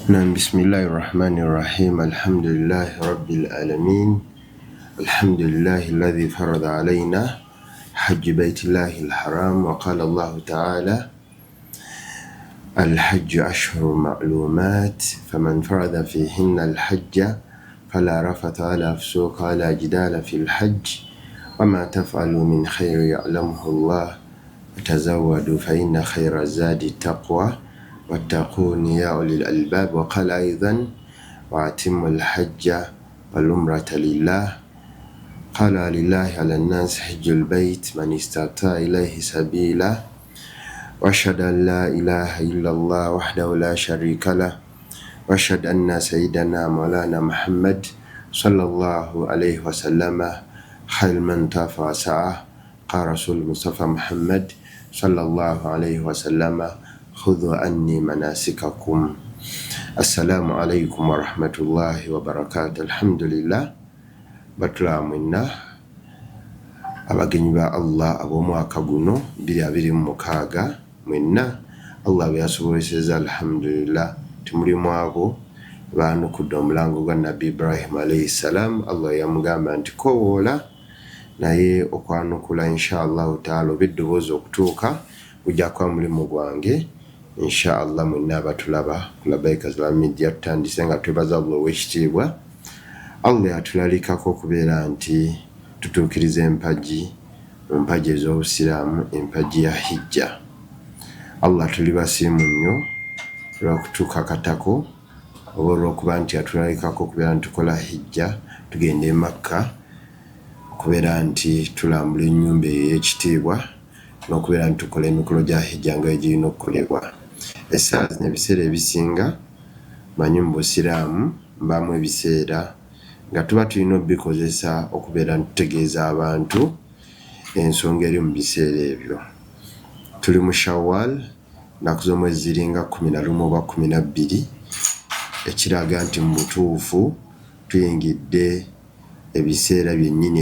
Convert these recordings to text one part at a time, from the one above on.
نعم بسم الله الرحمن الرحيم الحمد لله رب العالمين الحمد لله الذي فرض علينا حج بيت الله الحرام وقال الله تعالى الحج أشهر معلومات فمن فرض فيهن الحج فلا رفث ولا فسوق ولا جدال في الحج وما تفعلوا من خير يعلمه الله وتزودوا فإن خير الزاد التقوى واتقون يا أولي الألباب. وقال أيضا وأتم الحج والعمرة لله قال لله على الناس حج البيت من استطاع إليه سبيلا وأشهد أن لا إله إلا الله وحده لا شريك له وأشهد أن سيدنا مولانا محمد صلى الله عليه وسلم خير من طاف وسعى. قال رسول المصطفى محمد صلى الله عليه وسلم خذوا عني مناسككم. السلام عليكم ورحمة الله وبركاته. الحمد لله batulaamwina abagenyi ba Allah ab'omwaka guno 2026 mwenna Allah byasoboleseza alhamdulillah tumulimu abo baanukudde omulango gwa Nabbi Ibrahim alayhi salam. Allah yamugamba nti kowoola naye okwanukula inshallah taala obeddoboozi okutuuka ojja kuba mulimu gwange inshallah. mwenna abatulaba kulabaika Islamic Media tutandise nga twebaza Allah ow'ekitiibwa. Allah atulalikako okubeera nti tutuukiriza empagi mu mpagi ez'obusiraamu, empagi ya hijja. Allah tuli basiimu nnyo olw'okutuuka katako oba olw'okuba nti atulalikako okubeera nti tukola hijja tugenda e Makka, okubeera nti tulambula ennyumba ey'ekitiibwa n'okubeera nti tukola emikolo gya hijja nga egirina okukolebwa. Essaawa zino ebiseera ebisinga manyi mu busiraamu mbaamu ebiseera nga tuba tulina obikozesa okubeera ntutegeeza abantu ensonga eri mu biseera ebyo. Tuli mu Shawwal, nnaku z'omwezi ziringa 11 oba 12, ekiraga nti mu butuufu tuyingidde ebiseera byennyini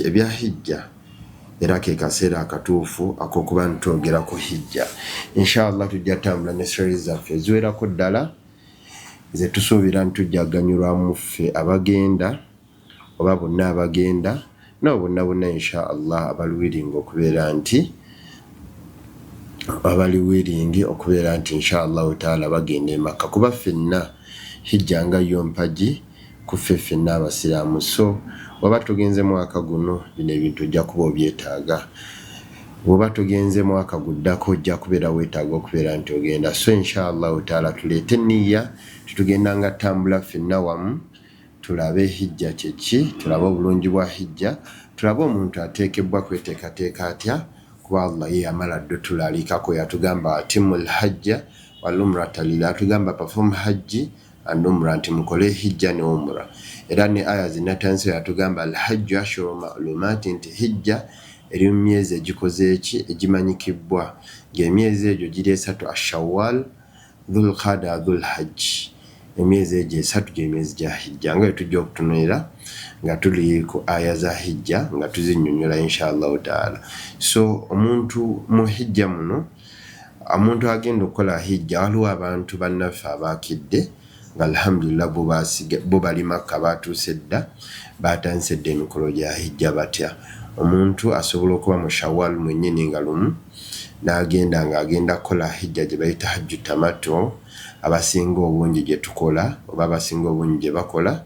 ebya hijja, era ke kaseera akatuufu ak'okuba ntwogera ku hijja. Inshallah tujja tambula ne series zaffe eziwerako ddala ze tusuubira ntujjaganyulwamu ffe abagenda oba bonna abagenda nabo bonna inshallah abaliwiringi okubeera nti inshallah taala bagenda e Makka, kuba ffenna hijja nga yo mpagi ku ffe ffenna abasiraamu. So bw'oba tugenze mwaka guno bino ebintu ojja kuba obyetaaga, bw'oba tugenze mwaka guddako ojja kubeera weetaaga okubeera nti ogenda. So inshallah taala tuleete nniya tutugenda nga tambula ffenna wamu tulabe hijja kyeki, tulabe obulungi bwa hijja, tulabe omuntu ateekebwa kweteekateeka atya, kuba Allah ye yamala ddo tulalikako yatugamba atimul hajja wal umrata lillah, atugamba perform hajji and umra, nti mukole hijja ne umra. Era ne aya zinatansi yatugamba al hajju ashhuru ma'lumat, nti hijja eri mu myezi egikoze eki egimanyikibbwa, ng'emyezi egyo giri esatu: ashawwal, dhulqada, dhulhajj. Emyezi egyo esatu gy'emyezi gya hijja nga tujja okutunulira nga tuli ku aya za hijja nga tuzinnyonnyola inshallah taala. So omuntu mu hijja muno, omuntu agenda okukola hijja, waliwo abantu bannaffe abaakidde nga alhamdulillah bo bali Makka batuuse dda, batandise dda emikolo gya hijja batya. Omuntu asobola okuba mu Shawwal mwennyini nga lumu n'agenda ng'agenda kukola hijja gye bayita hajju tamattu, abasinga obungi gye tukola oba abasinga obungi gye bakola,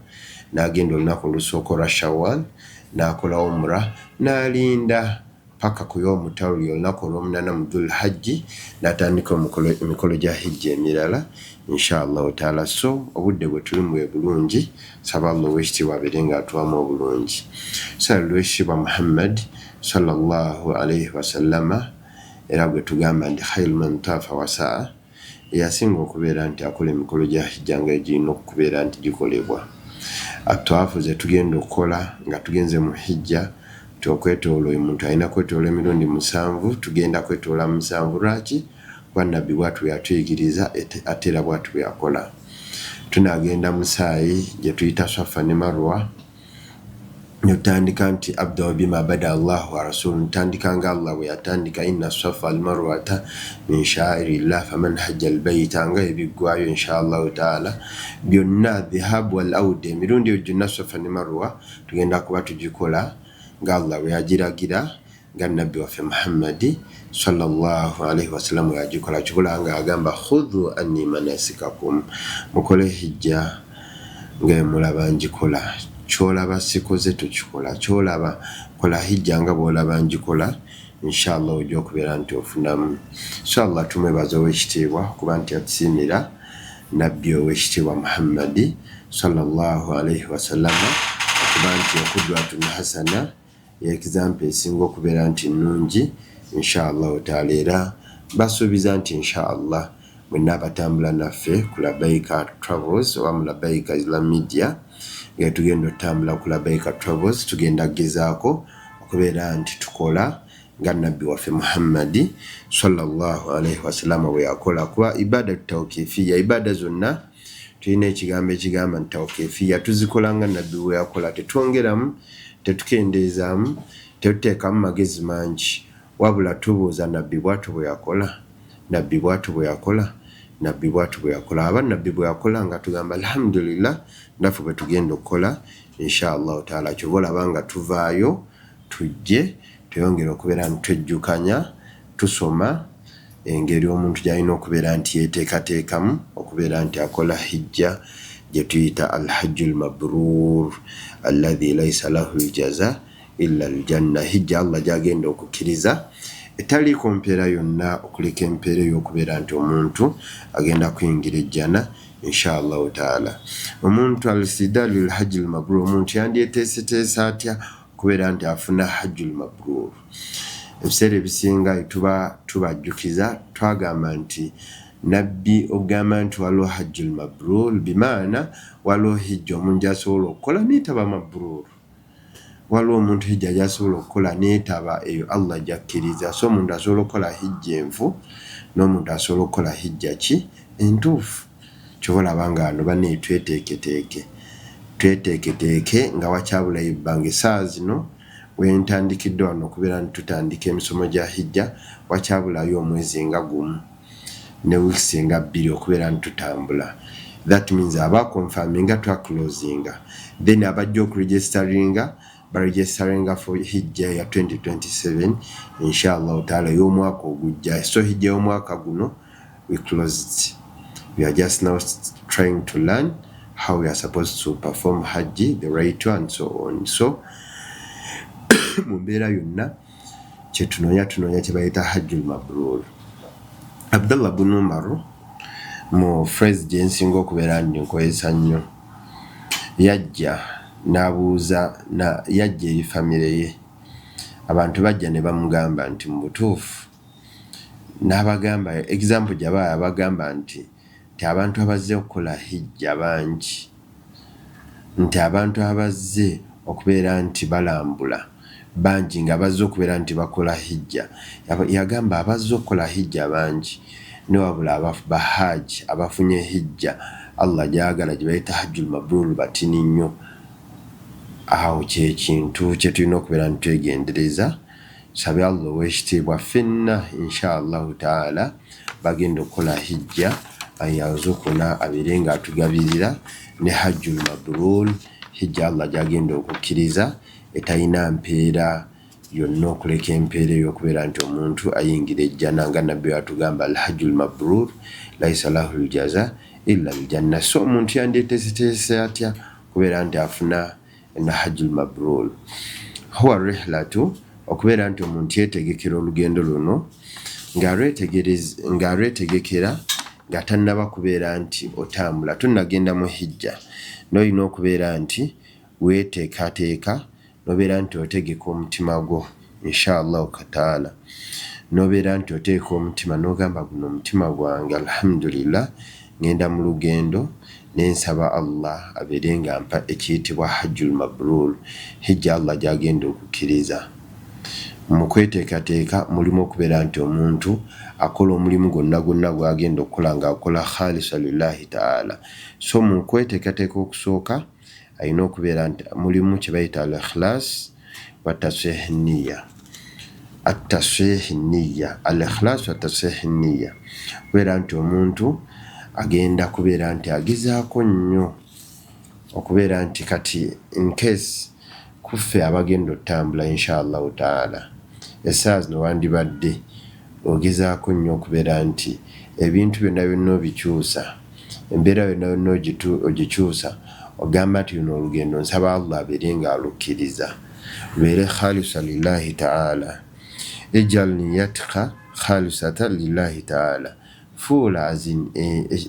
n'agenda olunaku olusooka olwa Shawwal n'akola umra n'alinda paka ku y'omutawuli olunaku olw'omunaana mu Dhul Hajji n'atandika emikolo gya hijja emirala inshallah taala. So obudde bwe tulimu bwe bulungi, saba Allah ow'ekitiibwa abeere ng'atuwamu obulungi. Sala ow'ekitiibwa Muhammad sallallahu alayhi wasallama era bwe tugamba nti khairu man taafa wasaa, yasinga okubeera nti akola emikolo gya hijja nga egirina okubeera nti gikolebwa. Atwafu ze tugenda okukola nga tugenze mu hijja okwetoola, omuntu alina kwetoola emirundi 7, tugenda kwetoola 7. Lwaki? Kuba Nabbi bw'atu yatuyigiriza ate era bw'atu byakola. Tunagenda mu saayi gye tuyita Safa ne Marwa notandika nti abda bima bada Allah wa rasul ntandika nga Allah we yatandika inna safa al marwata min sha'irillah faman hajja al bayta nga ebigwayo inshallah taala byonna dhahab wal aud mirundi ujunna safa ne marwa tugenda kuba tujikola nga Allah we yagiragira nga nabbi waffe Muhammadi sallallahu alaihi wasallam yagikola kikola nga agamba khudhu anni manasikakum mukole hijja nga mulaba njikola cholaba sikoze tukikola cholaba kola hijja nga bolaba njikola inshallah ojja okubeera nti ofunamu inshallah tumwebaza owekitiibwa kuba nti atusiimira nabbi owekitiibwa Muhammadi sallallahu alaihi wasallam kuba nti okudwatun hasana example esinga okubeera nti nnungi inshallah taala era basuubiza nti inshallah mwenna abatambula naffe ku Labaika Travels oba mu Labaika Islam Media nga tugenda otambula ku Labaika Travels tugenda gezaako okubeera nti tukola nga nabbi waffe Muhammadi sallallahu alaihi wasallam bwe yakola kuba ibada tawkifiya ibada zonna tulina ekigambo ekigamba nti tawkifiya tuzikola nga nabbi bwe yakola tetwongeramu tetukendeezaamu tetuteekamu magezi mangi wabula tubuuza nabbi bwatu bwe yakola nabbi bwatu bwe yakola nabbi bwatu bwe yakola aba nabbi bwe yakola nga tugamba alhamdulillah naffe bwe tugenda okukola inshallah taala kyobola nga tuvaayo tujje tuyongera okubeera ntwejjukanya tusoma engeri omuntu gyalina okubeera nti yeteekateekamu okubeera nti akola hijja gye tuyita alhajjul mabrur alladhi laysa lahu aljaza illa aljanna hijja Allah gyagenda okukkiriza etaliiko mpeera yonna okuleka empeera ey'okubeera nti omuntu agenda kuyingira ejjana inshallah taala omuntu alistidalul hajjul mabrur omuntu yandyeteeseteesa atya okubeera nti afuna hajjul mabrur ebiseera ebisinga tubajjukiza twagamba nti nabbi ogamba nti waliwo hajjul mabrur bimaana waliwo hijja omuntu gyasobola okukola neetaba mabrur waliwo omuntu hijja gyasobola okukola neetaba eyo Allah gyakkiriza so omuntu asobola okukola hijja enfu n'omuntu asobola okukola hijja ki entuufu kyobalaba nga ano banne tweteeketeeke nga wakyabulayo ebbanga essaawa zino wentandikidde wano okubeera ntutandika emisomo gya hijja wakyabulayo omwezi nga gumu ne wiiki nga 2 okubeera ntutambula that means abakonfaminga twaclosinga then abajja okuregisteringa baregisteringa for hijja ya 2027 inshallah taala y'omwaka ogujja so hijja y'omwaka guno we closed we are just now trying to learn how we are supposed to perform hajj the right one and so on so mu mbeera yonna kyetunoonya kye bayita hajjul mabrur Abdullah bin Umar mu phrase gye nsinga okubeera ndi nkozesa nnyo yajja n'abuuza yajja eri famire ye abantu bajja ne bamugamba nti mu butuufu n'abagamba example gy'abaya bagamba nti abantu abazze okukola hijja bangi nti abantu abazze okubeera nti balambula bangi nga bazze okubeera nti bakola hijja yagamba abazze okukola hijja bangi newabula bahaji abafunye hijja Allah gyagala gye bayita hajjul mabrur batini nnyo awo kyekintu kye tulina okubeera ntwegendereza sabe Allah ow'ekitiibwa ffenna inshallah taala bagenda okukola hijja ayazukuna abire nga atugabirira ne hajjul mabrur hijja Allah gyagenda okukkiriza etayina mpeera yonna okuleka empeera ey'okubeera nti omuntu ayingira ejjana nga nabbi atugamba alhajjul mabrur laysa lahu aljaza illa aljanna so omuntu yandyeteeseteese atya kubeera nti afuna na hajjul mabrur huwa rihlatu okubeera nti omuntu yeetegekera olugendo luno ng'alwetegekera nga tannaba kubeera nti otambula tonnagenda mu hijja n'olina okubeera nti weeteekateeka nobeera nti otegeka omutima gwo inshallah taala nobeera nti oteeka omutima n'ogamba guno omutima gwange alhamdulillah ngenda mu lugendo nensaba Allah abeere nga mpa ekiyitibwa hajjul mabrur hijja Allah gyagenda okukkiriza mu kweteekateeka mulimu okubeera nti omuntu akola omulimu gwonna gwagenda okukola ng'akola khalisa lillahi taala so mu kweteekateeka okusooka ayina okubeera nti mulimu kye bayita al-ikhlas wa tasih niyya. At-tasih niyya, al-ikhlas wa tasih niyya, kubeera nti omuntu agenda kubeera nti agezaako nnyo okubeera nti kati in case kuffe abagenda otambula inshallah taala essaawa zino wandibadde ogezaako nnyo okubeera nti ebintu byonna byonna obikyusa, embeera yonna yonna ogikyusa, ogamba nti luno olugendo nsaba Allah abeere nga alukkiriza, lubeere khalisa lillahi taala. Ejal niyatka khalisatan lillahi taala, fuula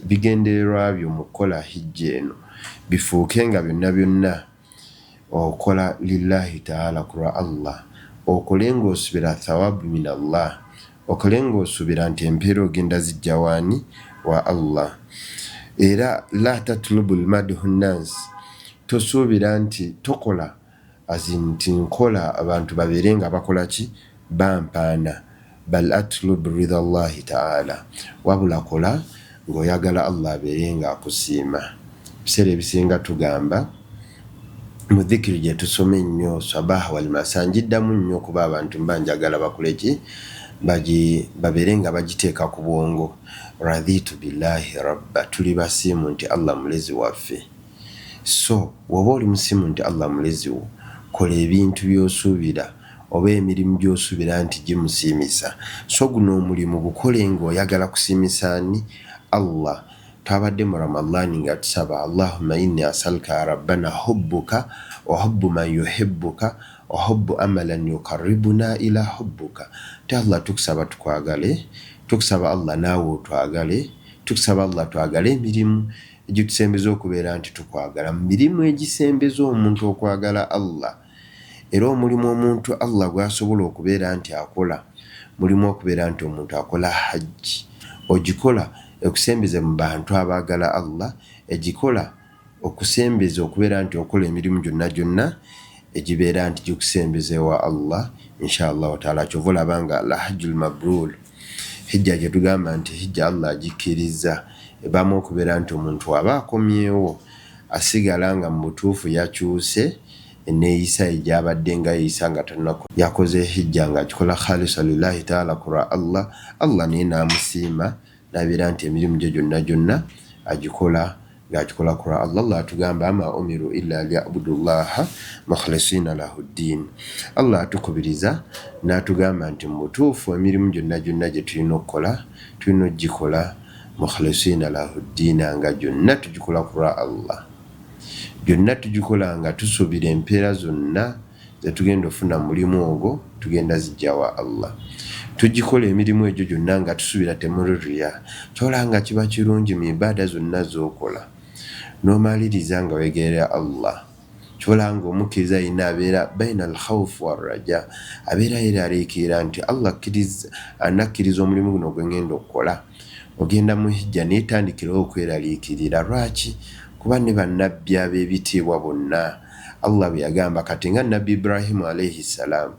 bigendererwa byo mu kukola hijja eno bifuuke nga byonna byonna okola lillahi taala kulwa Allah, okole ng'osubira thawabu min Allah, okole ng'osubira nti empeera ogenda zijja waani wa Allah. Era la tatlubu lmadhu nnansi, tosuubira nti tokola nti nkola abantu babeere nga bakola ki bampaana, bal atlubu ridha Allahi taala, wabula kola ng'oyagala Allah abeere nga akusiima. Biseera ebisinga tugamba mu dhikiri gye tusoma ennyo sabaha wal masa, njiddamu nnyo kuba abantu mba njagala bakole ki babeere nga bagiteeka ku bwongo. Raditu billahi rabba, tuli basiimu nti Allah mulezi waffe. So woba oli musiimu nti Allah mulezi wo, kola ebintu by'osuubira oba emirimu gy'osuubira nti gimusiimisa. So guno omulimu gukole ng'oyagala kusiimisaani Allah. Twabadde mu Ramadani nga tusaba Allahumma inni asaluka rabbana hubbuka wa hubbu man yuhibbuka wa hubbu amalan yuqarribuna ila hubbuka. Allah tukusaba tukwagale, tukusaba Allah naawe otwagale, tukusaba Allah twagale emirimu egitusembeza okubeera nti tukwagala, mu mirimu egisembeza omuntu okwagala Allah. Era omulimu omuntu Allah gwasobola okubeera nti akola, mulimu okubeera nti omuntu akola hajji, ogikola okusembeza mu bantu abaagala Allah, egikola okusembeza okubeera nti okola emirimu gyonna gyonna egibeera nti gikusembeza wa Allah inshallah taala. Kyova olabanga al-hajjul mabrur, hijja gye tugamba nti hijja Allah agikkiriza, ebamu okubeera nti omuntu aba akomyewo asigala nga mu butuufu yakyuse eneeyisa egyabadde nga yeeyisa nga tanako yakoze hijja nga agikola khalisa lillahi taala kulwa Allah. Allah naye n'amusiima n'abeera nti emirimu gye gyonna gyonna agikola ng'agikola kulwa Allah. Allah atugamba ama umiru illa liyabudullaha mukhlisina lahu ddin. Allah atukubiriza n'atugamba nti mu butuufu emirimu gyonna gyonna gye tulina okukola tulina ogikola mukhlisina lahu ddin, nga gyonna tugikola kulwa Allah, gyonna tugikola nga tusuubira empeera zonna zetugenda ofuna mulimu ogwo tugenda zijja wa Allah. Tugikola emirimu egyo gyonna nga tusuubira temuli riya. Kyolanga kiba kirungi mu ibaada zonna z'okola n'omaliriza nga weegerera Allah. Kyolanga omukkiriza yina abeera baina al-khawf war-raja, abeera yeraliikirira nti Allah anakkiriza omulimu guno gwe ngenda okukola. Ogenda mu hijja neetandikirawo okweraliikirira. Lwaki? Kuba ne bannabbi ab'ebitiibwa bonna Allah bwe yagamba, kati nga nabbi Ibrahimu alayhi salaam.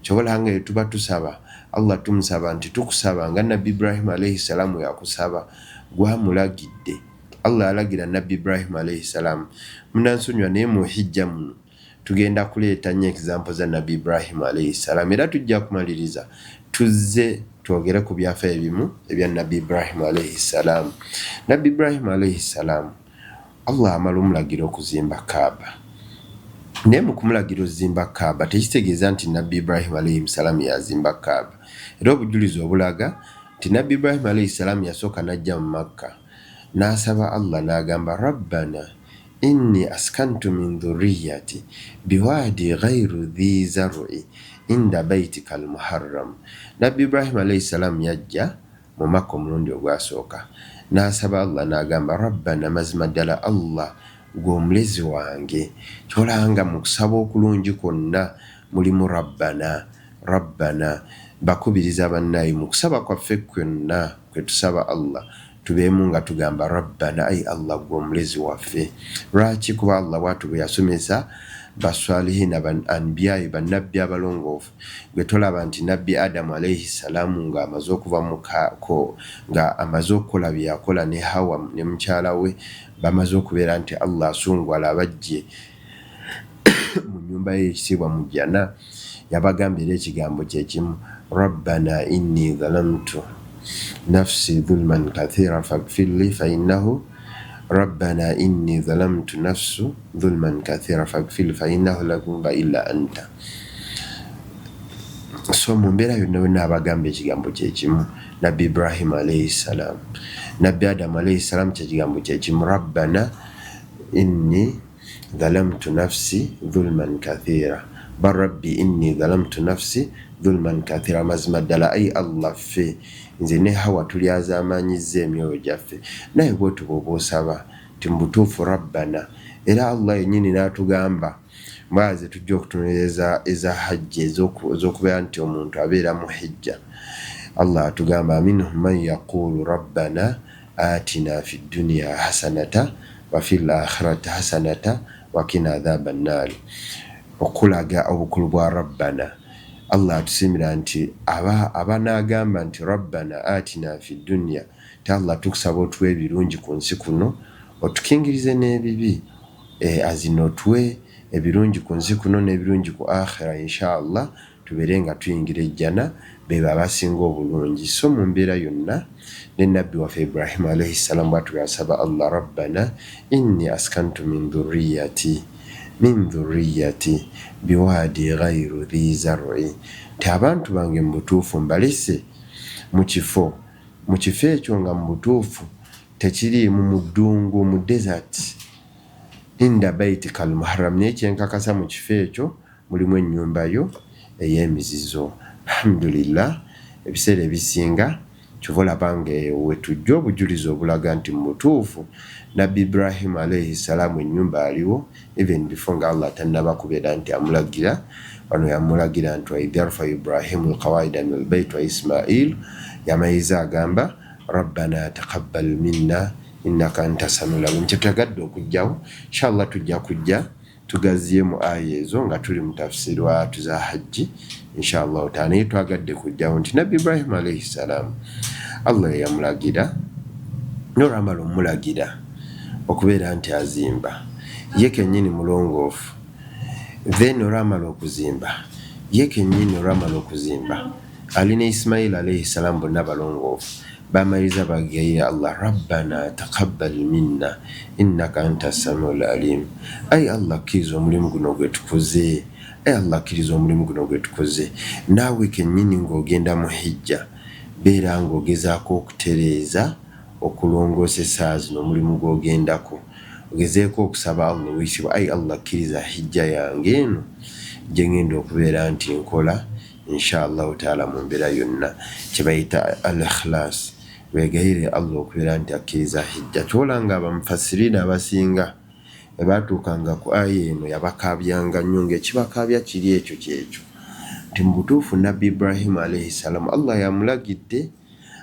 Kyobalanga ye tuba tusaba Allah tumusaba nti tukusaba nga nabbi Ibrahimu alayhi salaam yakusaba, gwamulagidde. Allah alagira nabbi Ibrahimu alayhi salaam. Munansonyiwa naye mu hijja muno tugenda kuleeta nnyo example za nabbi Ibrahimu alayhi salaam, era tujja kumaliriza tuzze twogere ku byafa ebimu ebya nabbi Ibrahimu alayhi salaam. Nabbi Ibrahimu alayhi salaam Allah amala omulagira okuzimba Kaaba. Naye mu kumulagira ozimba Kaaba tekitegeeza nti nabbi Ibrahimu alayhi salaam yazimba Kaaba. Era obujulizi obulaga nti nabbi Ibrahimu alayhi salaam yasooka n'ajja mu Makka n'asaba Allah n'agamba rabbana inni askantu min dhurriyyati biwadi ghayru dhi zar'i inda baytika al-muharram. Nabbi Ibrahimu alayhi salaam yajja mu Makka omulundi ogwasooka n'asaba Allah n'agamba rabbana, mazima ddala Allah gwe omulezi wange. Kyolanga mu kusaba okulungi kwonna mulimu rabbana. Rabbana bakubiriza bannayi mu kusaba kwaffe kwonna kwe tusaba Allah tubeemu nga tugamba rabbana ay Allah gwe omulezi waffe. Lwaki? Kuba Allah bw'atu bwe yasomesa baswalihina anbiyayi bannabbi abalongoofu gwe tolaba nti nabbi Adamu alayhi salaamu nga amaze okuva nga amaze okukola bye yakola ne Hawa ne mukyala we bamaze okubeera nti Allah asungwala abajje mu nnyumba ye ekitiibwa mu jjana, yabagambira ekigambo kyekimu, rabbana inni zalamtu nafsi dhulman kathira faghfir li fa innahu rabbana inni zalamtu nafsu dhulman kathira faghfir fa innahu la yadhlimu illa anta. So mu mbeera yonna yonna abagamba ekigambo kyekimu. Nabbi Ibrahim alayhi salam, nabbi Adamu alayhi salam kyekigambo kyekimu, rabbana inni zalamtu nafsi dhulman kathira bal rabbi inni zalamtu nafsi dhulman kathira. Mazima ddala ay Allah ffe nze ne Hawa tulyazaamanyizza emyoyo gyaffe, naye bw'otyo bw'oba osaba ti mubutuufu rabbana. Era Allah yennyini n'atugamba mwaze tujja okutunuulira eza hajji ez'okubeera nti omuntu abeera mu hijja. Allah atugamba minhum man yaqulu rabbana atina fi dunya hasanata wa fil akhirati hasanata wa qina adhaban nar. Okulaga obukulu bwa rabbana. Allah atusimira nti abanagamba nti rabbana atina fi dunya, ti Allah tukusaba otuwe ebirungi ku nsi kuno otukingirize n'ebibi, azino otuwe ebirungi ku nsi kuno n'ebirungi ku akhira, inshallah tubeere nga tuyingira ejjana beba abasinga obulungi. So mu mbeera yonna ne nabbi waffe Ibrahim alayhi salam bw'atu yasaba Allah, rabbana inni askantu min dhurriyyati biwadi ghayru dhi zar'i. Ti abantu bange mu butuufu mbalese mu kifo ekyo nga mu butuufu tekiriimu mu ddungu, mu desert, inda baitikal muharram. Naye kyenkakasa mu kifo ekyo mulimu ennyumba yo ey'emizizo. Alhamdulillah, ebiseera ebisinga kyova olaba nga we tujja obujulizi obulaga nti mu butuufu nabbi Ibrahim alayhi salaamu ennyumba aliwo even before nga Allah tannaba kubeera nti amulagira. Wano yamulagira nti wa idh yarfa Ibrahimu alqawaida min albayt wa Ismail, yamayiza agamba rabbana taqabbal minna innaka anta samiul alim. Kyetwagadde okujjawo inshallah tujja kujja tugaziye mu aya ezo nga tuli mu tafsiri watu za hajji inshallah taala. Naye twagadde kujjawo nti nabbi Ibrahim alayhi salam Allah yamulagira n'olwamala omulagira okubeera nti azimba ye kennyini mulongoofu, then olwamala okuzimba ye kennyini olwamala okuzimba ali ne Ismail alayhi salam bonna balongoofu, bamaliriza bagayira Allah, rabbana taqabbal minna innaka anta samiul alim. Ay Allah kkiriza omulimu guno gwe tukoze, ay Allah kkiriza omulimu guno gwe tukoze. Naawe kennyini ng'ogenda mu hijja beera ng'ogezaako okutereeza okulongoosesa zino omulimu gw'ogendako, ogezeeko okusaba Allah ow'ekitiibwa, ay Allah kkiriza hijja yange eno gye ngenda okubeera nti nkola inshallah taala mu mbeera yonna, kye bayita al-ikhlas. Wegayire Allah okubeera nti akkiriza hijja. Kyolanga abamufassiriina abasinga batuukanga ku aya eno yabakaabyanga nnyo, ng'ekibakaabya kiri ekyo kyekyo nti mu butuufu nabbi Ibrahim alayhi salam Allah yamulagidde,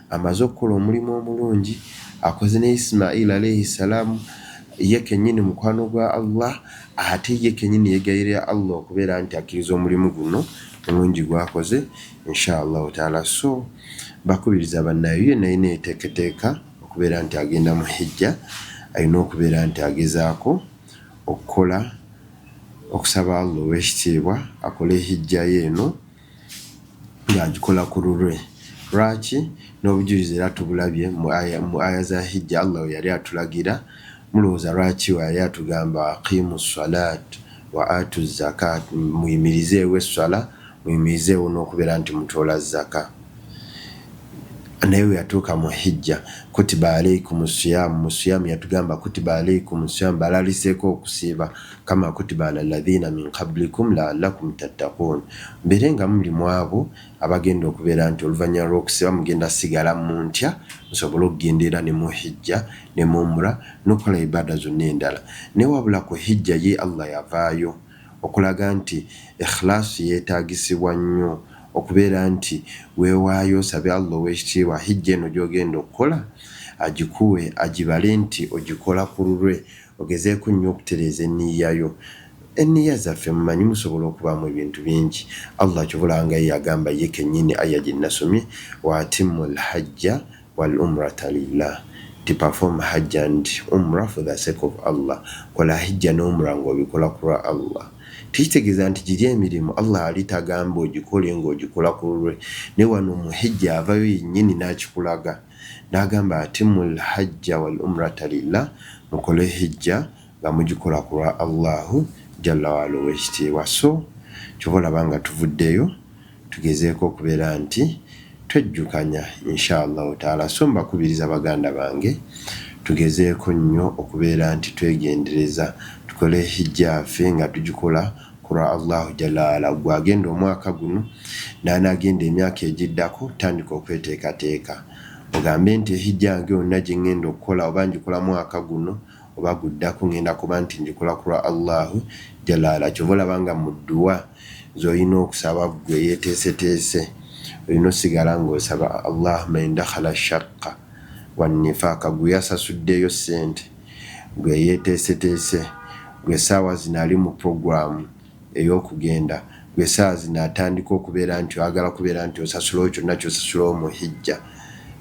amaze okukola omulimu omulungi, akoze ne Ismail alayhi salam ye kennyini mukwano gwa Allah, ate ye kennyini yegayirira Allah okubeera nti akkiriza omulimu guno omulungi gwakoze inshallah taala. So bakubiriza bannayo yenna alina eteeketeeka okubeera nti agenda mu hijja, alina okubeera nti agezaako okukola okusaba Allah ow'ekitiibwa akole hijja yeeno ng'agikola ku lulwe. Lwaki? N'obujulizi era tubulabye mu aya za hijja Allah yali atulagira. Mulowooza lwaki yali atugamba aqimu salat wa atu zakat, muyimirizeewo esswala, muyimirizeewo n'okubeera nti mutoola zaka. Naye we yatuuka mu hijja kutiba alaykum siyam, mu siyam yatugamba kutiba alaykum siyam, balaliseeko okusiiba kama kutiba ala alladhina min qablikum la'allakum tattaqun. Mbeere nga muli mu abo abagenda okubeera nti oluvannyuma lw'okusiiba mugenda sigala mu ntya musobole okugendera ne mu hijja ne mu umra n'okukola ibaada zonna endala. Naye wabula ku hijja ye Allah yavaayo okulaga nti ikhlasi yeetaagisibwa nnyo, okubeera nti weewaayo osabe Allah ow'ekitiibwa hijja eno gy'ogenda okukola agikuwe agibale nti ogikola ku lulwe ogezeeko nnyo okutereeza enniya yo. Enniya zaffe mumanyi musobola okubaamu ebintu bingi. Allah kyobulanga ye yagamba ye kennyini aya gye nasomye wa atimmu lhajja wal umrata lillah, to perform hajj and umrah for the sake of Allah. Kola hijja n'umrah ng'obikola kulwa Allah. Tikitegeeza nti giri emirimu Allah alitagamba ogikole ng'ogikola ku lulwe. Ne wano muhijja avayo yennyini n'akikulaga n'agamba atimul hajja wal umrata lillah, mukole hijja nga mugikola kulwa Allahu jalla waala ow'ekitiibwa. So kyobalaba nga tuvuddeyo tugezeeko okubeera nti twejjukanya inshallah taala. So mbakubiriza baganda bange tugezeeko nnyo okubeera nti twegendereza tukole hijja ffe nga tugikola kulwa Allahu jalla waala. Gwe agenda omwaka guno n'anaagenda emyaka egiddako tandika okweteekateeka ogambe nti hijja yange yonna gye ngenda okukola oba ngikola mwaka guno oba guddako ngenda kuba nti ngikola kulwa Allahu jalla waala. Kyobalaba nga mu dduwa z'olina okusaba gwe yeeteeseteese olina osigala ng'osaba Allahumma in dakhala shaqqa wannifaaka, gwe yasasuddeyo ssente, gwe yeeteeseteese, gwe saawa zino ali mu programu ey'okugenda, gwe saawa zino atandika okubeera nti oyagala kubeera nti osasulawo kyonna ky'osasulawo mu hijja.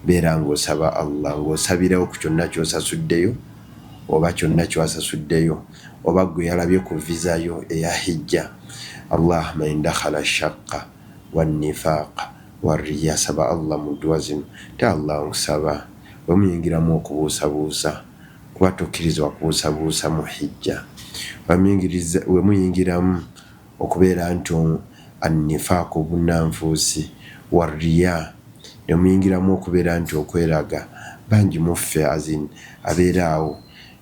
Beera ng'osaba Allah, ng'osabirewo ku kyonna ky'osasuddeyo oba kyonna ky'wasasuddeyo oba gwe yalabye ku visa yo eya hijja. Allahumma in dakhala shaqqa wannifaaqa warriya. Saba Allah mu dduwa zino te Allah nkusaba bwe muyingiramu okubuusabuusa kuba tokkirizibwa kubuusabuusa mu hijja. We muyingiramu okubeera nti annifaaka obunnanfuusi warriya, ne muyingiramu okubeera nti okweraga. Bangi muffe azin abeeraawo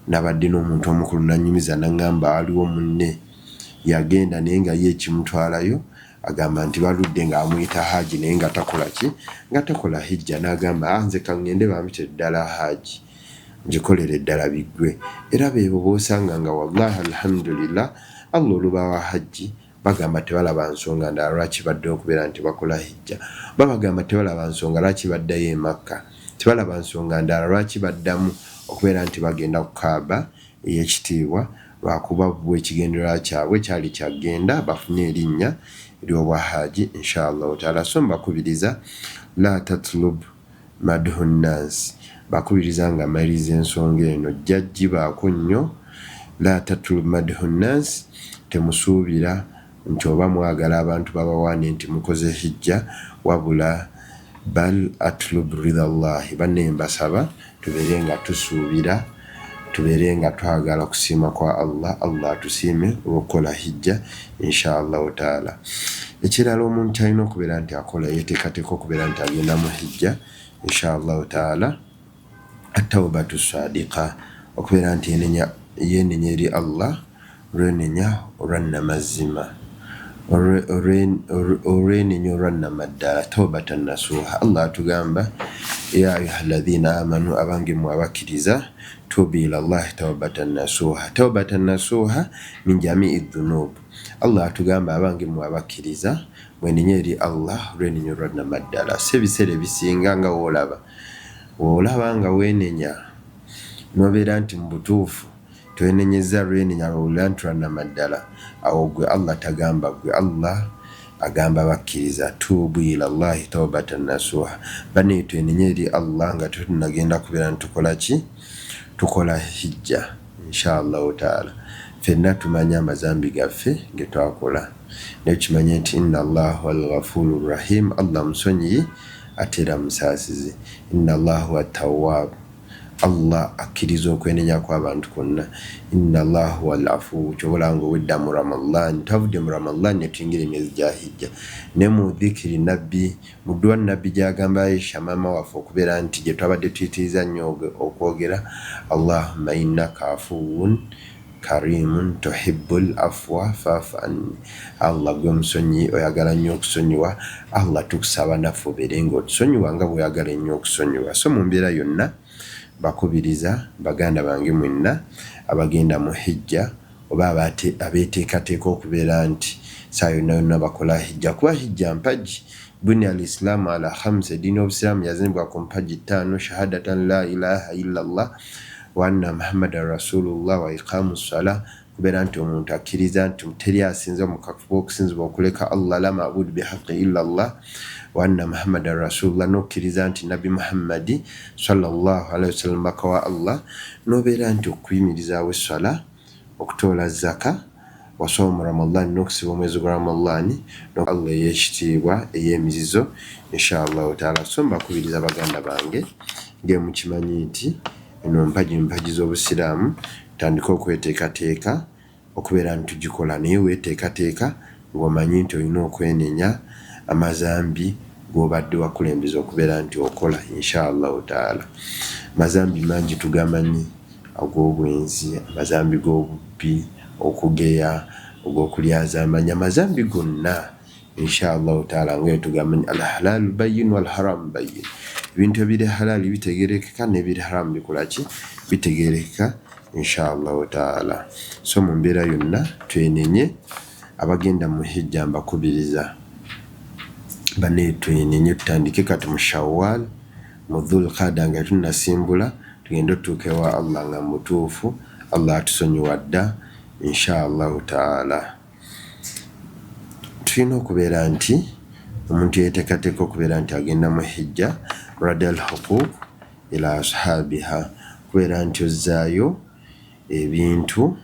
nabadde n'omuntu omukulu nanyumiza nangamba aliwo munne yagenda naye nga ye ekimutwalayo agamba nti baludde nga amuyita haji naye nga takola ki, nga takola hijja. N'agamba nze kangende bampite ddala haji ngikolere ddala biggwe. Era beebo boosanga nga wallahi alhamdulillah Allah olubawa haji bagamba tebalaba nsonga ndala lwaki badde okubeera nti bakola hijja. Babagamba tebalaba nsonga lwaki baddayo e Makka, tebalaba nsonga ndala lwaki baddamu okubeera nti bagenda ku Kaaba ey'ekitiibwa lwakuba bwe ekigendererwa kyabwe kyali kyagenda bafunye erinnya ery'obwa haji inshallah taala. So mbakubiriza la tatlub madhu nnas, bakubiriza nga maliriza ensonga eno jjaggibaako nnyo. La tatlub madhu nnas, temusuubira nti oba mwagala abantu babawaane nti mukoze hijja, wabula bal atlub ridha llahi, banne mbasaba tubeere nga tusuubira, tubeere nga twagala kusiima kwa Allah, Allah tusiime olw'okukola hijja inshallah taala. Ekirala omuntu alina okubeera nti akola yeeteekateeka okubeera nti agenda mu hijja inshallah taala, at-tawbatu sadiqa, okubeera nti yeenenya eri Allah olwenenya olwannamazima, olwenenya olwannamaddala, tawbatan nasuha. Allah atugamba ya ayuha alladhina amanu, abange mwe abakkiriza, tubu ila llahi tawbatan nasuha. Tawbatan nasuha min jamii dhunub. Allah atugamba abange mwe abakkiriza mwenenye eri Allah olwenenya olwannamaddala. Si ebiseera ebisinga nga woolaba nga weenenya n'obeera nti mu butuufu twenenyeza lwenenya lw'olwanti lwannamaddala, awo gwe Allah tagamba, gwe Allah agamba bakkiriza tubu ila llahi tawbatan nasuha. Bane twenenye eri Allah nga tunagenda kubeera nti tukola ki, tukola hijja inshallah taala. Ffenna tumanya amazambi gaffe ge twakola, naye kimanye nti inna Allah wal ghafurur rahim, Allah musonyiyi ate era musaasizi. Inna Allah huwa tawwab, Allah akkiriza okwenenya kw'abantu kwonna. Inna Allah huwa al-afu, kyobola nga owedda mu Ramadhan, tavudde mu Ramadhan ne tuyingira emyezi gya hijja. Ne mu dhikiri nabbi, mu dduwa nabbi gy'agamba Aisha maama waffe okubeera nti gye twabadde tuyitiriza nnyo okwogera Allahumma innaka afuwun karimun tuhibbul afwa fa'fu anni. Allah gwe musonyi oyagala nnyo okusonyiwa, Allah tukusaba naffe obeere ng'otusonyiwa nga bw'oyagala ennyo okusonyiwa. So mu mbeera yonna bakubiriza baganda bange mwenna abagenda mu hijja oba abeeteekateeka okubeera nti saa yonna yonna bakola hijja, kuba hijja mpagi buni al-islamu ala khamsa, dini obusilamu yazimbwa ku mpagi 5, shahadatan la ilaha illallah wa anna muhammadan rasulullah wa iqamu ssala, kubeera nti omuntu akkiriza nti teri asinza mukafuba okusinzibwa okuleka Allah la ma'budu bihaqqi illallah wa anna muhammadan rasulullah, n'okkiriza nti nabi muhammadi sallallahu alaihi wasallam baka wa Allah, n'obeera nti okuyimirizaawo essala, okutoola zaka, wasoomu ramadan, n'okusiba omwezi gwa ramadan, Allah ey'ekitiibwa ey'emizizo inshallah taala. So mbakubiriza baganda bange nge mukimanyi nti eno mpagi z'obusiraamu tandika okweteekateeka okubeera nti tugikola, naye weeteekateeka ng'omanyi nti olina okwenenya amazambi g'obadde wakulembeza okubeera nti okola inshallah taala. Mazambi mangi tugamanyi, ag'obwenzi, amazambi g'obubbi, okugeya, ogw'okulyazaamanya, amazambi gonna inshallah taala ngayo tugamanyi alhalalu bayin walharamu bayin. Ebintu ebiri halali bitegerekeka n'ebiri haramu bikolaki bitegerekeka inshallah taala. So mu mbeera yonna twenenye, abagenda mu hijja mbakubiriza bane twenenye, tutandike kati mu Shawwal, mu Dhulqaada nga tunnasimbula, tugende tutuuke wa Allah nga mutuufu, Allah atusonyiwa dda inshallah taala. Tulina okubeera nti omuntu yeeteekateeka okubeera nti agenda mu hijja, radal huquq ila ashabiha, kubeera nti ozzaayo ebintu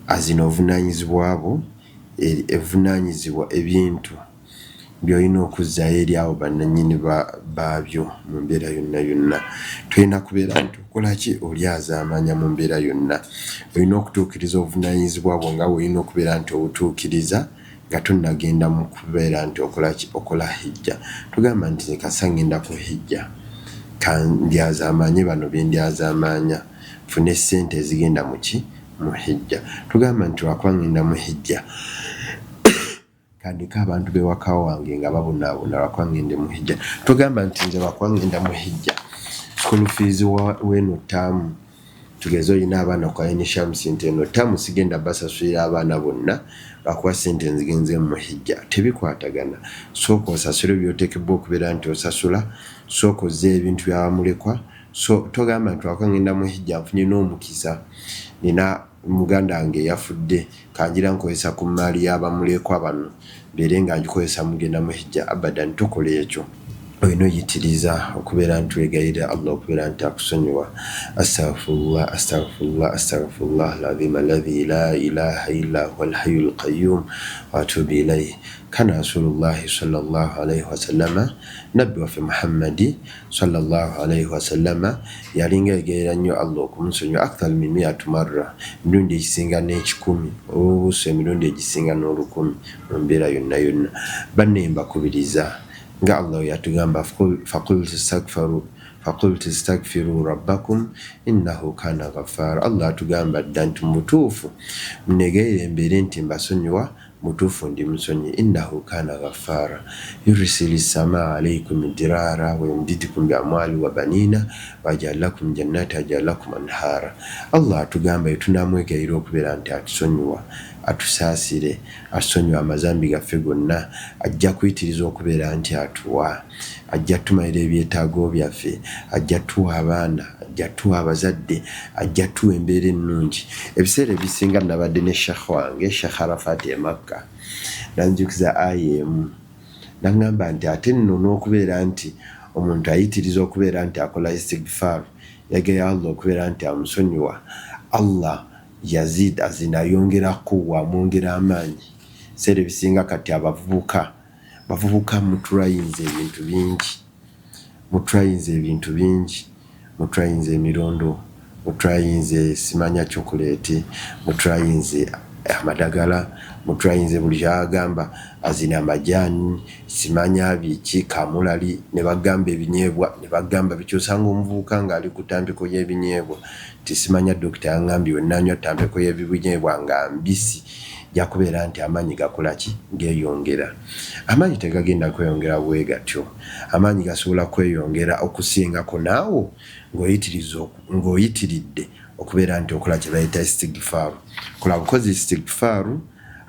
azina obuvunaanyizibwa bwo, evunaanyizibwa ebintu by'olina okuzzaayo eri abo bannannyini baabyo mu mbeera yonna. Tulina kubeera nti okolaki olyazaamanya mu mbeera yonna, olina okutuukiriza obuvunaanyizibwa bwo nga olina okubeera nti obutuukiriza nga tonnagenda mu kubeera nti okolaki okola hijja. Tugamba nti nze kasa ngenda ku hijja ndyazaamanye bano bye ndyazaamanya, fune ssente ezigenda mu hijja. Tugamba nti lwakuba ngenda mu hijja kandika abantu bewaka wange nga babonaabona lwakuba ngende mu hijja. Tugamba nti nze lwakuba ngenda mu hijja school fees weno ttaamu, tugeze olina abaana kwa Shamsi nti eno ttaamu sigenda basasulira abaana bonna lwakuba ssente nzigenze mu hijja. Tebikwatagana, sooka osasule by'oteekebwa okubeera nti osasula, sooka ozze ebintu by'abamulekwa. So togamba nti lwakuba ngenda mu hijja nfunye n'omukisa, nina muganda wange eyafudde kanjira nkozesa ku maali y'abamulekwa bano mbeere nga ngikozesa mugenda mu hijja. Abadan, tokola ekyo. Olina oyitiriza okubeera nti wegayirira Allah okubeera nti akusonyiwa. Astaghfirullah astaghfirullah astaghfirullah alazim alladhi la ilaha illa huwa alhayyul qayyum wa atubu ilayhi. Kana Rasulullahi sallallahu alayhi wasallama, nabbi waffe Muhammadi sallallahu alayhi wasallama yalinga yegayirira nnyo Allah okumusonyiwa akthar min 100 marra, emirundi egisinga n'ekikumi, obuuso emirundi egisinga n'olukumi mu mbeera yonna. Banne mbakubiriza nga Allah yatugamba faqultu astaghfiru rabbakum innahu kana ghaffara. Allah atugamba dda nti mutuufu munegayire mbeere nti mbasonyiwa, mutuufu ndi musonyi. Innahu kana ghaffara yursili samaa alaykum midrara wa yumdidukum bi amwali wa banina wa yaj'al lakum jannati wa yaj'al lakum anhara. Allah atugamba tunamwegayira okubeera nti atusonyiwa, atusaasire, atusonyiwa amazambi gaffe gonna, ajja kuyitiriza okubeera nti atuwa, ajja tumalira ebyetaago byaffe, ajja tuwa abaana, ajja tuwa abazadde, ajja tuwa embeera ennungi. Ebiseera ebisinga nabadde ne Sheikh wange Sheikh Arafat e Makka, nanjukiza ayemu nangamba nti ate nno n'okubeera nti omuntu ayitiriza okubeera nti akola istighfar, yagaya Allah okubeera nti amusonyiwa, Allah yazid azina yongera kuwa mwongera amaanyi. Ebiseera ebisinga kati abavubuka mutrayinze ebintu bingi, mutrayinze emirondo, mutrayinze simanya chocolate, mutrayinze amadagala, mutrayinze buli kyagamba azina amajani, simanya biki, kamulali, ne bagamba ebinyeebwa, ne bagamba bikyosanga omuvubuka nga ali ku ntambiko y'ebinyeebwa. Tisimanya dokita yangambye wenanywa ntambiko y'ebinyeebwa nga mbisi, jakubeera nti amaanyi gakolaki geeyongera. Amaanyi tegagenda kweyongera bwe gatyo, amaanyi gasobola kweyongera okusingako naawo ng'oyitiridde okubeera nti okola kye bayita istighfar. Kola bukozi istighfar,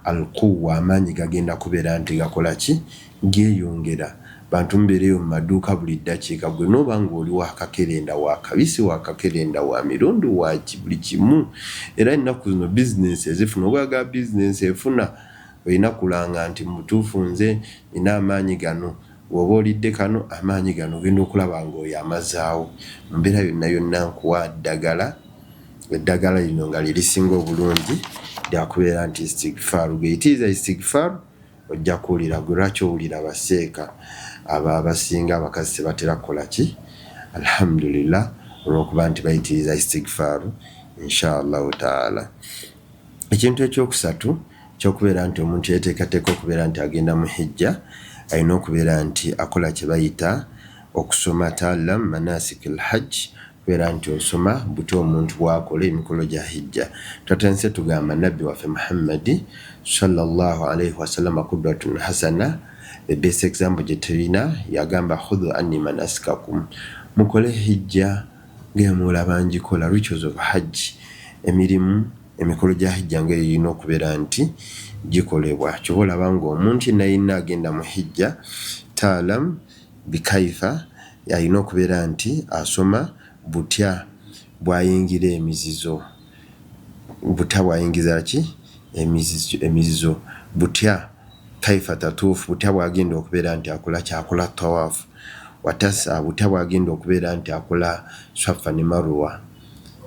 alquwa amaanyi gagenda kubeera nti gakola ki geeyongera. Bantu mbeereyo mu maduuka buli ddakiika, gwe n'oba ng'oli wakakerenda wa kabisi wakakerenda wa mirundi wa buli kimu. Era ennaku zino bizinensi ezifuna obwaga bizinensi efuna olina kulanga nti mutuufu nze nina amaanyi gano, bw'oba olidde kano amaanyi gano genda okulaba ng'oyo amazaawo. Mu mbeera yonna yonna nkuwa ddagala, eddagala lino nga lirisinga obulungi lyakubeera nti istighfaaru. Geyitiriza istighfaaru ojja kuwulira gwe lwaki owulira baseeka abasinga abakazi tebatera kukola ki alhamdulillah olw'okuba nti bayitiriza istighfaaru inshallah taala. Ekintu ekyokusatu kyokubeera nti omuntu yeteekateeka okubeera nti agenda mu hijja alina okubeera nti akola kye bayita okusoma taalam manasik al-hajj, kubeera nti osoma buto omuntu bw'akola emikolo gya hijja. Twatanse tugamba nabbi waffe Muhammadi sallallahu alaihi wasallam qudwatun hasana, the best example gye tulina yagamba khudhu anni manasikakum, mukole hijja ng'emulaba ngikola, rituals of hajj, emikolo gya hijja ng'eyo yina okubeera nti gikolebwa. Kyoba olaba ng'omuntu yenna agenda mu hijja taalam bikaifa yalina okubeera nti asoma butya bwayingira emizizo, butya bwayingiza ki emizizo, butya kaifa tatuufu, butya bwagenda okubeera nti akola kyakola tawaafu, watasa butya bwagenda okubeera nti akola swafa ne marwa.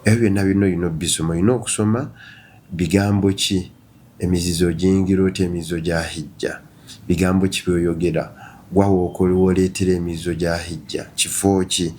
Ebyo byonna bino olina bisoma, olina okusoma bigambo ki emizizo giyingira otya, emizizo gya hijja bigambo ki byoyogera, gwawoleetera emizizo gya hijja kifo ki,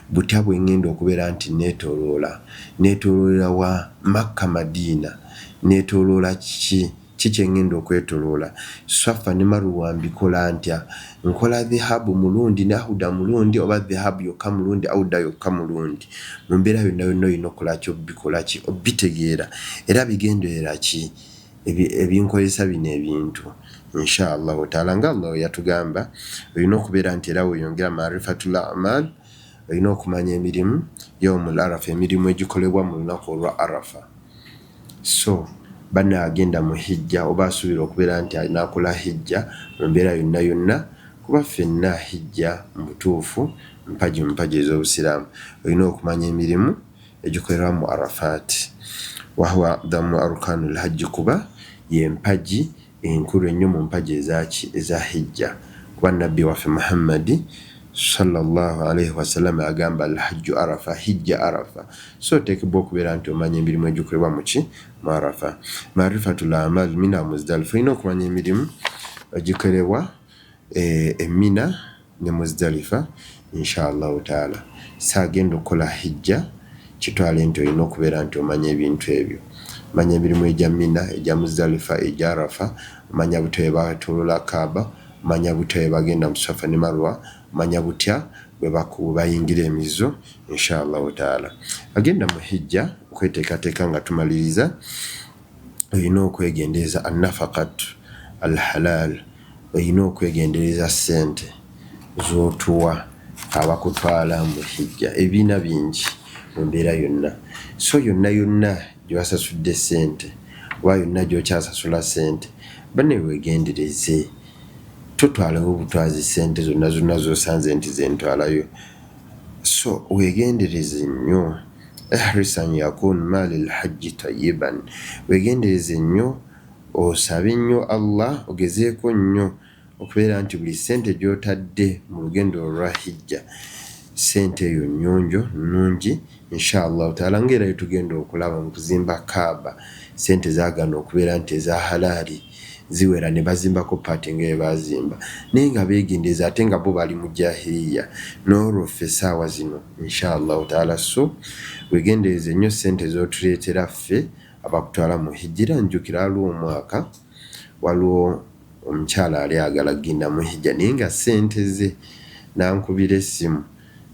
butya bwengenda okubeera nti neetoloola wa Makka Madiina, neetoloola ki kyengenda okwetoloola, swafa ne marwa mbikola ntya, nkola dhihabu mulundi nahuda mulundi oba dhihabu yokka mulundi auda yokka mulundi. Mu mbeera yonna yonna olina okukola ki obikola ki obitegeera era bigenderera ki ebinkozesa bino ebintu inshallah taala nga Allah yatugamba. Olina okubeera nti era weeyongera marifatul amal, olina okumanya emirimu yawmul arafa, emirimu egikolebwa mu lunaku olwa arafa. So bana agenda mu hijja oba asuubira okubeera nti anaakola hijja mu mbeera yonna yonna, kuba ffenna hijja mu butuufu mpaji ez'obusiraamu, olina okumanya emirimu egikolebwa mu Arafat. Wahuwa damu arkanul hajji, kuba yempaji enkulu ennyo mu mpaji eza hijja, kuba nabbi waffe Muhammadi sallallahu alaihi wasallam agamba al-hajju arafa, hijja arafa. So oteekebwa okubeera nti omanya emirimu egikolebwa mu Arafa. Marifatul amal mina Muzdalifa, olina okumanya emirimu egikolebwa Mina ne Muzdalifa inshallah taala. Saagenda okukola hijja kitwale nti olina okubeera nti omanya ebintu ebyo, manya emirimu egya Mina, egya Muzdalifa, egya Arafa, manya butya bwe batoloola Kaaba, manya butya bwe bagenda mu Safa ne Marwa, manya butya bwe bayingira emizizo inshallah taala. Agenda mu hijja okweteekateeka nga tumaliriza, olina okwegendereza annafaqat alhalal, olina okwegendereza ssente z'otuwa abakutwala mu hijja. Ebiina bingi mu mbeera yonna, so yonna yonna gy'osasudde ssente oba yonna gy'okyasasula ssente, banne weegendereze, totwalawo obutwazi ssente zonna z'osanze nti zentwalayo. So weegendereze nnyo, ihrisan yakun malil hajji tayyiban, weegendereze nnyo, osabe nnyo Allah, ogezeeko nnyo okubeera nti buli ssente gy'otadde mu lugendo olwa hijja, ssente eyo nnyonjo nnungi inshallah taala. Ng'era tugenda okulaba mu kuzimba Kaaba, ssente zaagana okubeera nti eza halaali ziwera ne bazimbako paati nga bazimba, naye nga beegendereza ate nga bo bali mu jahiliya, n'olwo ffe essaawa zino inshallah taala. So weegendereze nnyo ssente z'otuleetera ffe abakutwala mu hijja. Njukira waliwo omwaka waliwo omukyala ali agala kugenda mu hijja naye nga ssente ze, nankubira essimu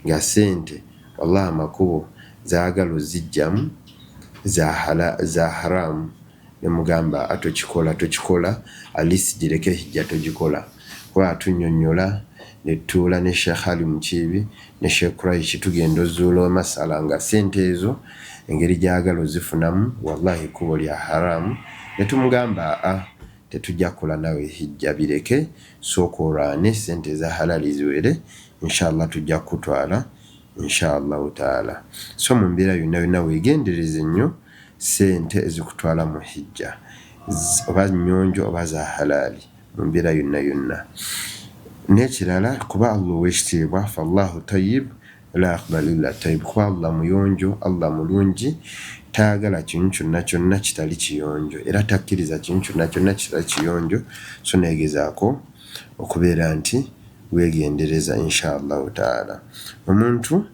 nga ssente wallahi amakubo zaagala ozijjamu za haramu, ne mugamba atokikola alisi gireke hijja togikola. Kuba atunnyonnyola ne tuula ne Sheikh Ali Mukiibi ne Sheikh Quraish tugenda ozuula masala nga ssente ezo engeri gyagala ozifunamu wallahi kubo lya haramu. Ne tumugamba tetujja kukola nawe hijja bireke sooka olwane sente za halali ziwere inshallah tujja kutwala inshallah taala so mu mbeera yonna weegendereze nnyo sente ezikutwala mu hijja oba nnyonjo oba za halali mu mbeera yonna n'ekirala kuba Allah w'ekitiibwa fallahu tayyib la yaqbalu illa tayyib kuba Allah muyonjo Allah mulungi taagala kintu kyonna kitali kiyonjo era takkiriza kintu kyonna kitali kiyonjo so neegezaako okubeera nti weegendereza inshallah taala omuntu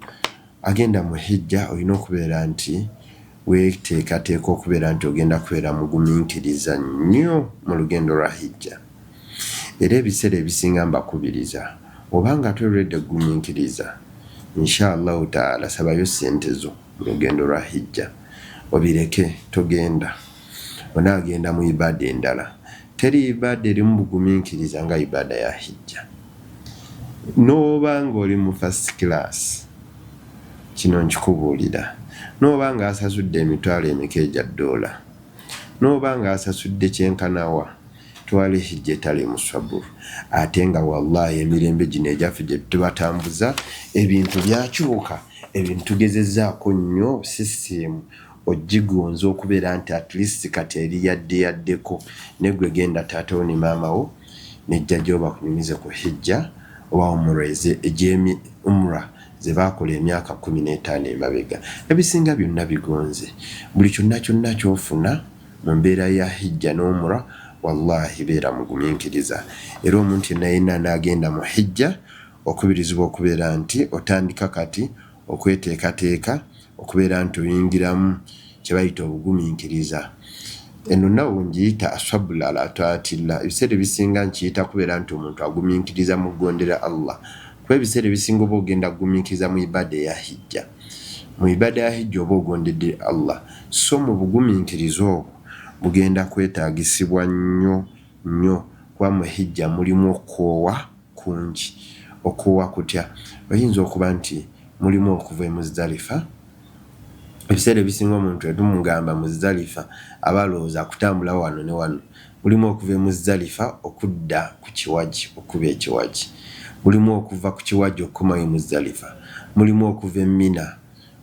agenda mu hijja olina okubeera nti weeteekateeka okubeera nti ogenda kubeera mugumiikiriza nnyo mu lugendo lwa hijja era ebiseera ebisinga mbakubiriza obanga toredde gumiikiriza inshallah taala sabayo sente zo mu lugendo lwa hijja obireke togenda onaagenda mu ibada endala teri ibada erimu bugumiikiriza nga ibada ya hijja n'obanga oli mu first class kino nkikubuulira n'obanga asasudde emitwalo emeka egya $, n'obanga asasudde kyenkanawa twala hijja etali musaburu ate nga wallahi emirembe gino egyaffe gye tubatambuza ebintu byakyuka ebintu tugezezzaako nnyo sisitemu ogigonza okubeera nti at least kati eri yaddeko negwe genda taatawo ne maamawo nejja gyoba kunyumize ku hijja oba umra ze baakola emyaka 15 emabega ebisinga byonna bigonze buli kyonna kyofuna mu mbeera ya hijja n'umra wallahi beera mugumiikiriza era omuntu yenna n'agenda mu hijja okubirizibwa okubeera nti otandika kati okweteekateeka okubeera nti oyingiramu kye bayita obugumiikiriza eno nawo ngiyita asabula ala taatillah ebiseera ebisinga nkiyita kubeera nti omuntu agumiikiriza mu kugondera Allah kuba ebiseera ebisinga oba ogenda kugumiikiriza mu ibada ya hijja oba ogondedde Allah so mu bugumiikiriza obwo bugenda kwetaagisibwa nnyo kuba mu hijja mulimu okukoowa kungi okukoowa kutya oyinza okuba nti mulimu okuva e Muzdalifa ebiseera ebisinga omuntu etumugamba Muzdalifa abalowooza kutambula wano ne wano mulimu okuva e Muzdalifa okudda ku kiwaji okuba ekiwaji mulimu okuva ku kiwaji okukoma e Muzdalifa mulimu okuva e Mina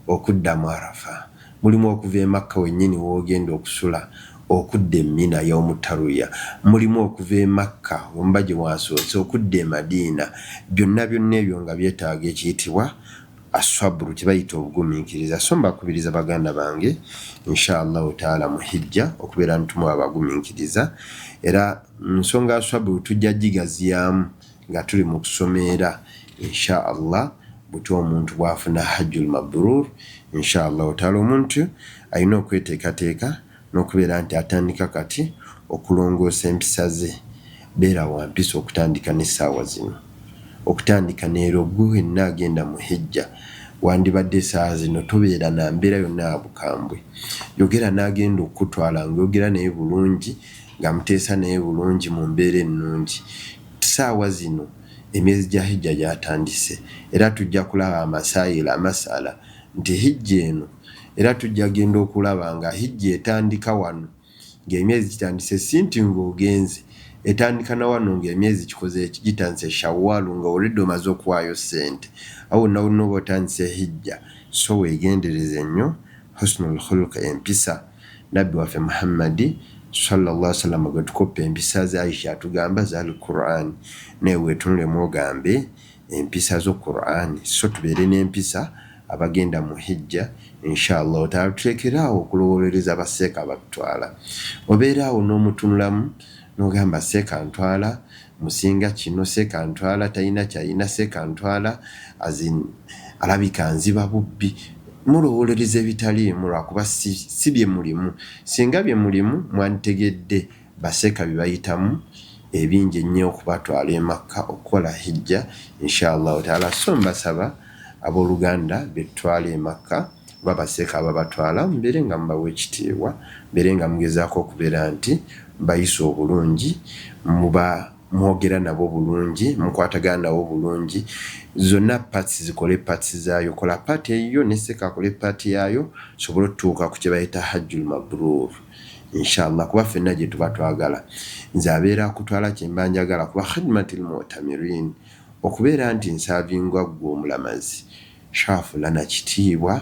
okudda mu Arafa mulimu okuva e Makka wennyini woogenda okusula okudda e Mina y'omutaruya mulimu okuva e Makka womba gye wasoose okudda e Madiina byonna ebyo nga byetaaga ekiyitibwa asabru kibayita obugumiikiriza so mbakubiriza baganda bange inshallah taala mu hijja okubeera ntumu abagumiikiriza era nsonga asabru tujja gigaziyamu nga tuli mu kusomeera inshallah buti omuntu bwafuna hajjul mabrur inshallah taala omuntu alina okweteekateeka n'okubeera nti atandika kati okulongoosa empisa ze beera wa mpisa okutandika n'essaawa zino okutandika neero gwe wenna agenda mu hijja wandibadde essaawa zino tobeera na mbeera yonna bukambwe yogera n'agenda okutwala ng'ogera naye bulungi nga muteesa naye bulungi mu mbeera ennungi ssaawa zino emyezi gya hijja gyatandise era tujja kulaba amasala nti hijja eno era tujja genda okulaba nga hijja etandika wano ng'emyezi kitandise si nti ng'ogenze etandika na wano ng'emyezi kikoze ekigitandise Shawwal nga olidde omaze okuwaayo ssente awo nawonna oba otandise hijja so weegendereze nnyo husnul khuluq empisa nabbi waffe Muhammadi sallallahu alaihi wasallam gwe tukoppa empisa za Aisha atugamba zaali Qur'an naye weetunulemu ogambe empisa zo Qur'an so tubeere n'empisa abagenda mu hijja inshallah taala tulekeraawo okulowolereza abaseeka abatutwala obeeraawo n'omutunulamu n'ogamba seeka ntwala musinga kino seeka ntwala talina kyalina seeka ntwala alabika nziba bubbi mulowolereza ebitaliimu lwakuba si bye mulimu singa bye mulimu mwantegedde baseeka bye bayitamu ebingi ennyo okubatwala e Makka okukola hijja inshallah taala so mbasaba abooluganda betwala e Makka babaseeka ababatwala mbeere nga mubawa ekitiibwa mbeere nga mugezaako okubeera nti bayisa obulungi mwogera nabo bulungi mukwatagana nabo bulungi zonna parts zikole parts zaayo kola part eyo neseka kole part yayo sobolo tuuka ku kyebayita hajjul mabrur inshallah kuba fenna gye tuba twagala nze abeera kutwala kyembanjagala kuba khidmatil mu'tamirin okubeera nti nsavingwa gwe omulamazi shafu lana kitiibwa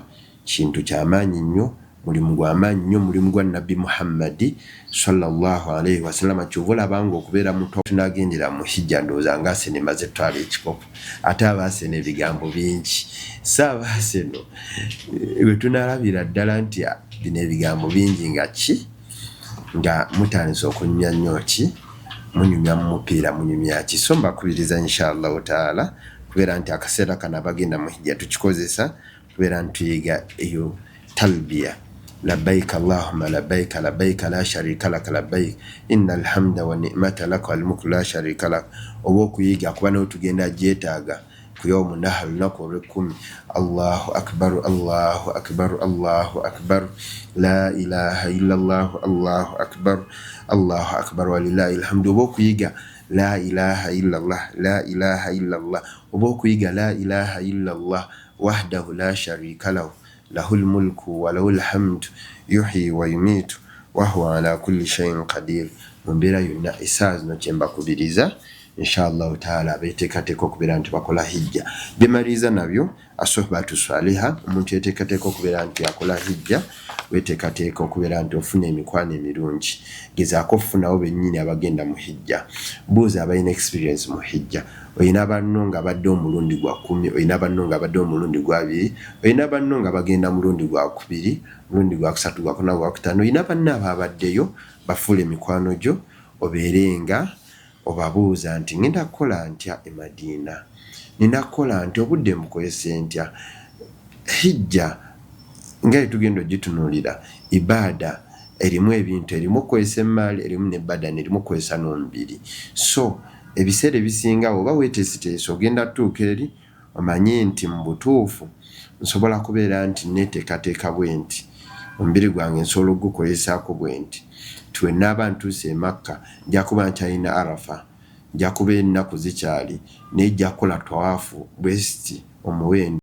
kintu kyamaanyi nnyo mulimu gw'amaanyi nnyo mulimu gwa nabbi Muhammadi sallallahu alayhi wasallam kyovula bango okubeera muto tunagendera mu hijja ndooza nga asene maze twala ekikopo ate abaasene ebigambo bingi saabaaseno we tunalabira ddala nti bino ebigambo bingi nga ki nga mutandise okunyumya nnyo ki munyumya mu mupiira munyumya ki so mbakubiriza inshallah taala kubeera nti akaseera kana bagenda mu hijja tukikozesa kubeera nti tuyiga eyo talbiya labbaik allahumma labbaik labbaik la sharika lak labbaik innal hamda wa ni'mata lak wal mulku la sharika lak oba okuyiga kuba n'otugenda gyetaaga ku yawmu nahr lunaku olw'ekkumi allahu akbar allahu akbar allahu akbar la ilaha illa allah allahu akbar allahu akbar walillahi alhamdu oba okuyiga la ilaha illa allah la ilaha illa allah oba okuyiga la ilaha illa allah wahdahu la sharika lahu lahul mulku wa lahul hamdu yuhyi wa yumitu wa huwa ala kulli shay'in qadir mumbera yonna isaa zino kyembakubiriza inshallah taala beteekateeka okubeera nti bakola hijja bemaliza nabyo asohbatu saliha omuntu yeteekateeka okubeera nti akola hijja weteekateeka okubeera nti ofuna emikwano emirungi gezaako okufunawo bennyini abagenda mu hijja buuza abalina experience mu hijja oyina banno nga badde omulundi gwa 10 oyina banno nga badde omulundi gwa 2 oyina banno nga bagenda mulundi gwa 2 mulundi gwa 3 gwa 4 gwa 5 oyina banno ababaddeyo bafuula emikwano gyo obeerenga obabuuza nti ngenda kukola ntya e Madina nina kukola nti obudde mukozese ntya hijja nga tugenda ogitunuulira ibaada erimu ebintu erimu okukozesa emaali erimu nebadani erimu okukozesa n'omubiri so ebiseera ebisinga oba weeteesiteesi ogenda tuuka eri omanye nti mu butuufu nsobola kubeera nti neteekateeka bwe nti omubiri gwange nsobola ogukozesaako bwe nti twenna abantu ntuuse Makka nja kuba nkyalina Arafa nja kuba ennaku zikyali nejja kukola tawaafu bwesiti omuwendo